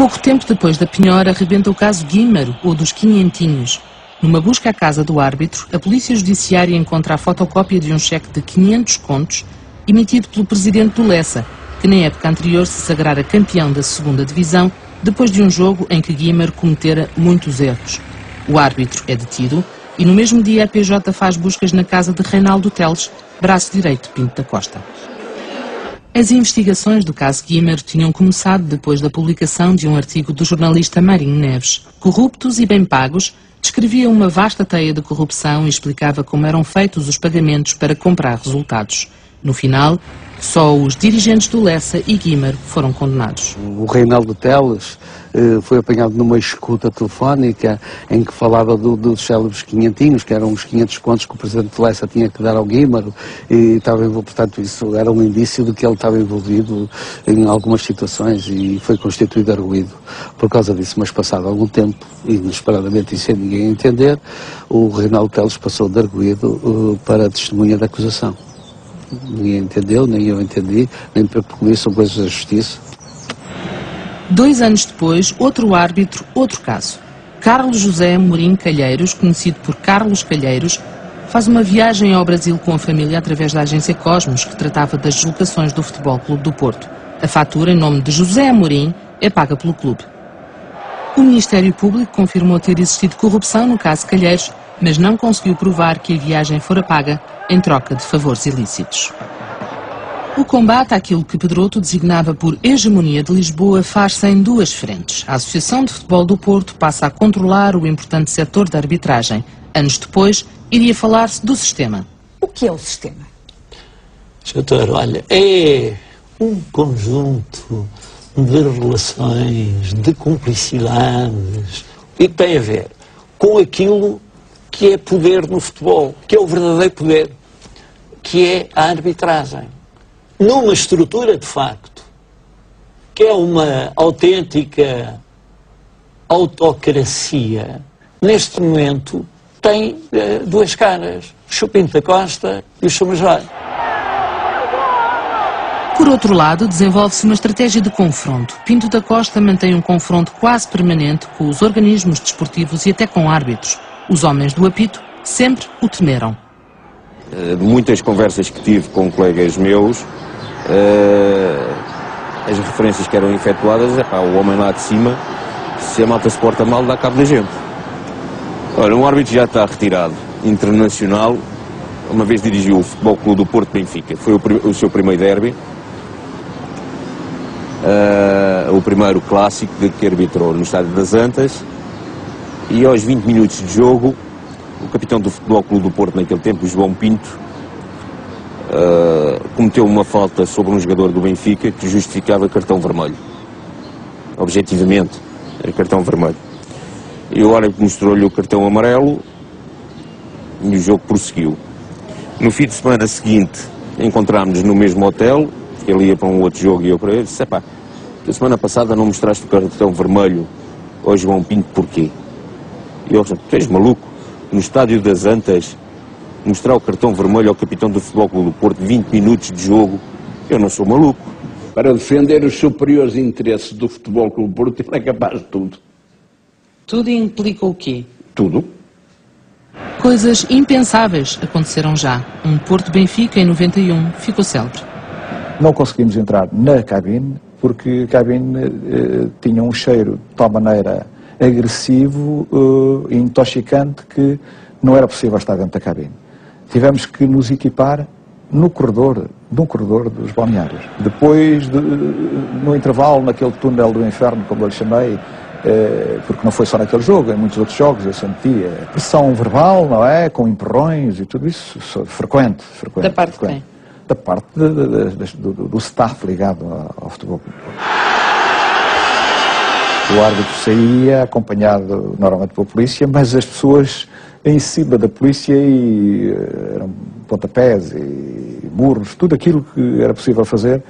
Pouco tempo depois da penhora, arrebenta o caso Guímaro, ou dos quinhentinhos. Numa busca à casa do árbitro, a polícia judiciária encontra a fotocópia de um cheque de 500 contos emitido pelo presidente do Lessa, que na época anterior se sagrara campeão da segunda divisão, depois de um jogo em que Guímaro cometera muitos erros. O árbitro é detido e no mesmo dia a PJ faz buscas na casa de Reinaldo Teles, braço direito de Pinto da Costa. As investigações do caso Guímaro tinham começado depois da publicação de um artigo do jornalista Marinho Neves. Corruptos e bem pagos, descrevia uma vasta teia de corrupção e explicava como eram feitos os pagamentos para comprar resultados. No final, só os dirigentes do Lessa e Guímaro foram condenados. O Reinaldo Teles foi apanhado numa escuta telefónica em que falava dos célebres quinhentinhos, que eram os 500 contos que o presidente do Lessa tinha que dar ao Guímaro, e estava envolvido, portanto, isso era um indício de que ele estava envolvido em algumas situações e foi constituído arguido por causa disso. Mas passado algum tempo, inesperadamente e sem ninguém entender, o Reinaldo Teles passou de arguido para testemunha da acusação. Ninguém entendeu, nem eu entendi, nem porque isso são coisas da justiça. 2 anos depois, outro árbitro, outro caso. Carlos José Amorim Calheiros, conhecido por Carlos Calheiros, faz uma viagem ao Brasil com a família através da agência Cosmos, que tratava das deslocações do Futebol Clube do Porto. A fatura, em nome de José Amorim, é paga pelo clube. O Ministério Público confirmou ter existido corrupção no caso Calheiros, mas não conseguiu provar que a viagem fora paga em troca de favores ilícitos. O combate àquilo que Pedroto designava por hegemonia de Lisboa faz-se em 2 frentes. A Associação de Futebol do Porto passa a controlar o importante setor da arbitragem. Anos depois, iria falar-se do sistema. O que é o sistema? Doutor, olha, é um conjunto de relações, de cumplicidades, e que tem a ver com aquilo que é poder no futebol, que é o verdadeiro poder, que é a arbitragem. Numa estrutura, de facto, que é uma autêntica autocracia, neste momento tem 2 caras, o Sr. Pinto da Costa e o Sr. Major. Por outro lado, desenvolve-se uma estratégia de confronto. Pinto da Costa mantém um confronto quase permanente com os organismos desportivos e até com árbitros. Os homens do apito sempre o temeram. De muitas conversas que tive com colegas meus, as referências que eram efetuadas, o homem lá de cima, se a malta se porta mal, dá cabo da gente. Olha, um árbitro já está retirado, internacional, uma vez dirigiu o Futebol Clube do Porto Benfica, foi o seu primeiro derby, o primeiro clássico que arbitrou no Estádio das Antas, e aos 20 minutos de jogo, o capitão do Futebol Clube do Porto naquele tempo, João Pinto, cometeu uma falta sobre um jogador do Benfica que justificava cartão vermelho. Objetivamente, era cartão vermelho. E o árbitro mostrou-lhe o cartão amarelo e o jogo prosseguiu. No fim de semana seguinte, encontrámos-nos no mesmo hotel, ele ia para um outro jogo e eu para ele, disse, a semana passada não mostraste o cartão vermelho ao João Pinto, porquê? E eu disse, tu és maluco? No Estádio das Antas, mostrar o cartão vermelho ao capitão do Futebol Clube do Porto, 20 minutos de jogo, eu não sou maluco. Para defender os superiores interesses do Futebol Clube do Porto, ele é capaz de tudo. Tudo implica o quê? Tudo. Coisas impensáveis aconteceram já. Um Porto-Benfica em 91 ficou célebre. Não conseguimos entrar na cabine, porque a cabine tinha um cheiro de tal maneira agressivo e intoxicante que não era possível estar dentro da cabine. Tivemos que nos equipar num corredor dos balneários. Depois, no intervalo, naquele túnel do inferno, como eu lhe chamei, porque não foi só naquele jogo, em muitos outros jogos eu sentia pressão verbal, não é? Com empurrões e tudo isso, frequente. Da parte de quem? Da parte do staff ligado ao futebol. O árbitro saía acompanhado normalmente pela polícia, mas as pessoas em cima da polícia eram pontapés e burros, tudo aquilo que era possível fazer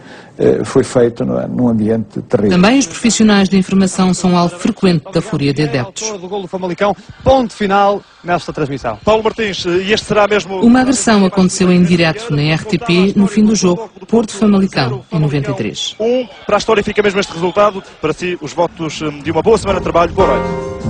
foi feito num ambiente terrível. Também os profissionais da informação são alvo frequente da fúria de adeptos. Do golo do Famalicão, ponto final nesta transmissão. Paulo Martins, e este será mesmo... Uma agressão aconteceu em direto na RTP no fim do jogo Porto-Famalicão, em 93. Para a história fica mesmo este resultado. Para si, os votos de uma boa semana de trabalho. Boa noite.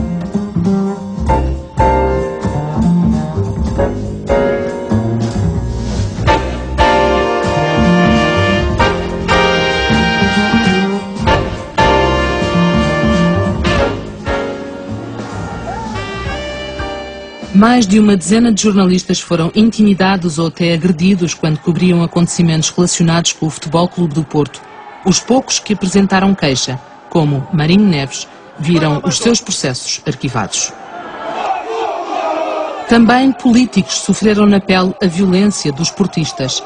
Mais de uma dezena de jornalistas foram intimidados ou até agredidos quando cobriam acontecimentos relacionados com o Futebol Clube do Porto. Os poucos que apresentaram queixa, como Marinho Neves, viram os seus processos arquivados. Também políticos sofreram na pele a violência dos portistas.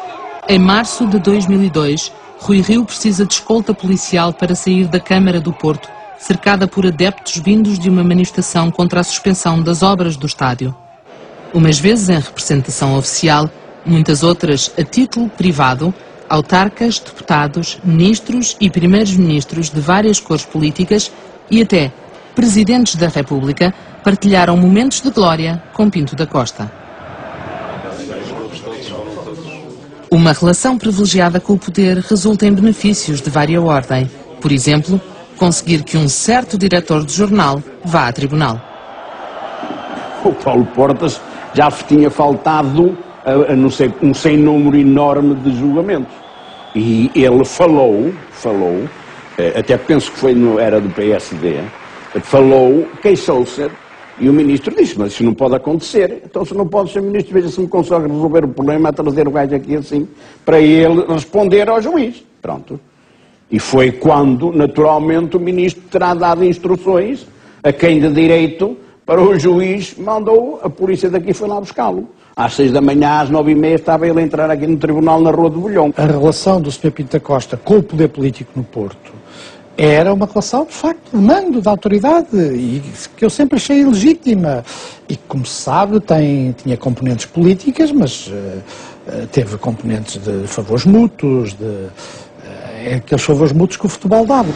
Em março de 2002, Rui Rio precisa de escolta policial para sair da Câmara do Porto, cercada por adeptos vindos de uma manifestação contra a suspensão das obras do estádio. Umas vezes em representação oficial, muitas outras a título privado, autarcas, deputados, ministros e primeiros-ministros de várias cores políticas e até presidentes da República partilharam momentos de glória com Pinto da Costa. Uma relação privilegiada com o poder resulta em benefícios de vária ordem. Por exemplo, conseguir que um certo diretor de jornal vá a tribunal. O Paulo Portas já tinha faltado não sei, um sem número enorme de julgamentos. E ele falou, até penso que era do PSD, falou, queixou-se, e o ministro disse, mas isso não pode acontecer. Então, se não pode ser ministro, veja se me consegue resolver o problema a trazer o gajo aqui assim, para ele responder ao juiz. Pronto. E foi quando, naturalmente, o ministro terá dado instruções a quem de direito para o juiz mandou, a polícia daqui foi lá buscá-lo. Às 6 da manhã, às 9h30, estava ele a entrar aqui no tribunal na Rua do Bolhão. A relação do Sr. Pinto da Costa com o poder político no Porto era uma relação, de facto, de mando, de autoridade, e que eu sempre achei legítima. E, como se sabe, tinha componentes políticas, mas teve componentes de favores mútuos, aqueles favores mútuos que o futebol dava.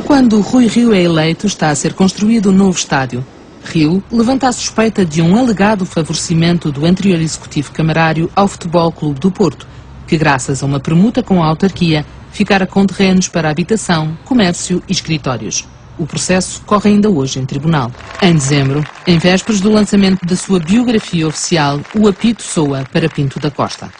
Quando Rui Rio é eleito, está a ser construído um novo estádio. Rio levanta a suspeita de um alegado favorecimento do anterior executivo camarário ao Futebol Clube do Porto, que graças a uma permuta com a autarquia, ficara com terrenos para habitação, comércio e escritórios. O processo corre ainda hoje em tribunal. Em dezembro, em vésperas do lançamento da sua biografia oficial, o apito soa para Pinto da Costa.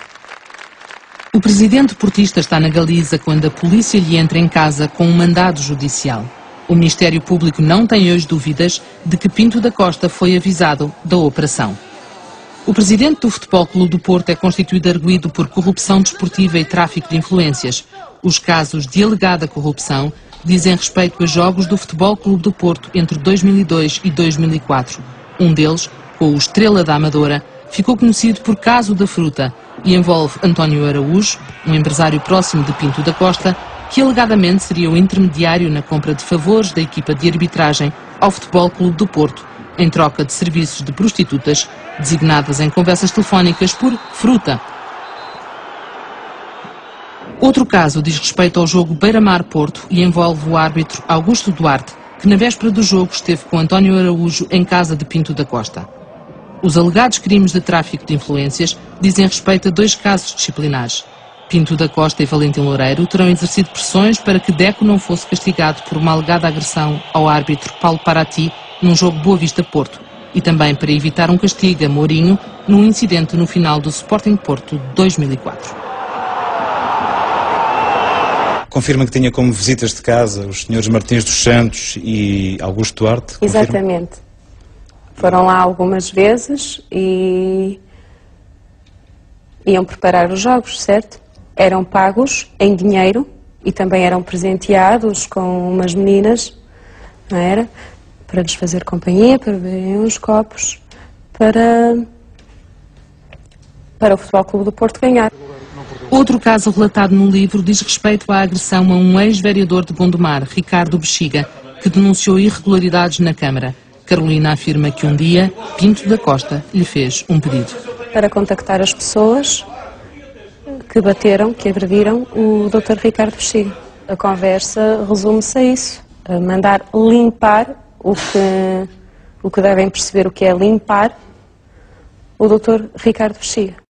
O presidente portista está na Galiza quando a polícia lhe entra em casa com um mandado judicial. O Ministério Público não tem hoje dúvidas de que Pinto da Costa foi avisado da operação. O presidente do Futebol Clube do Porto é constituído arguido por corrupção desportiva e tráfico de influências. Os casos de alegada corrupção dizem respeito a jogos do Futebol Clube do Porto entre 2002 e 2004. Um deles, com o Estrela da Amadora, ficou conhecido por Caso da Fruta e envolve António Araújo, um empresário próximo de Pinto da Costa, que alegadamente seria o intermediário na compra de favores da equipa de arbitragem ao Futebol Clube do Porto, em troca de serviços de prostitutas, designadas em conversas telefónicas por Fruta. Outro caso diz respeito ao jogo Beira-Mar-Porto e envolve o árbitro Augusto Duarte, que na véspera do jogo esteve com António Araújo em casa de Pinto da Costa. Os alegados crimes de tráfico de influências dizem respeito a 2 casos disciplinares. Pinto da Costa e Valentim Loureiro terão exercido pressões para que Deco não fosse castigado por uma alegada agressão ao árbitro Paulo Paraty num jogo Boa Vista-Porto e também para evitar um castigo a Mourinho num incidente no final do Sporting Porto 2004. Confirma que tinha como visitas de casa os senhores Martins dos Santos e Augusto Duarte? Confirma? Exatamente. Foram lá algumas vezes e iam preparar os jogos, certo? Eram pagos em dinheiro e também eram presenteados com umas meninas, não era? Para lhes fazer companhia, para beberem uns copos, para o Futebol Clube do Porto ganhar. Outro caso relatado no livro diz respeito à agressão a um ex-vereador de Gondomar, Ricardo Bexiga, que denunciou irregularidades na Câmara. Carolina afirma que um dia Pinto da Costa lhe fez um pedido. Para contactar as pessoas que bateram, que agrediram o Dr. Ricardo Bexiga. A conversa resume-se a isso, a mandar limpar o que devem perceber o que é limpar o Dr. Ricardo Bexiga.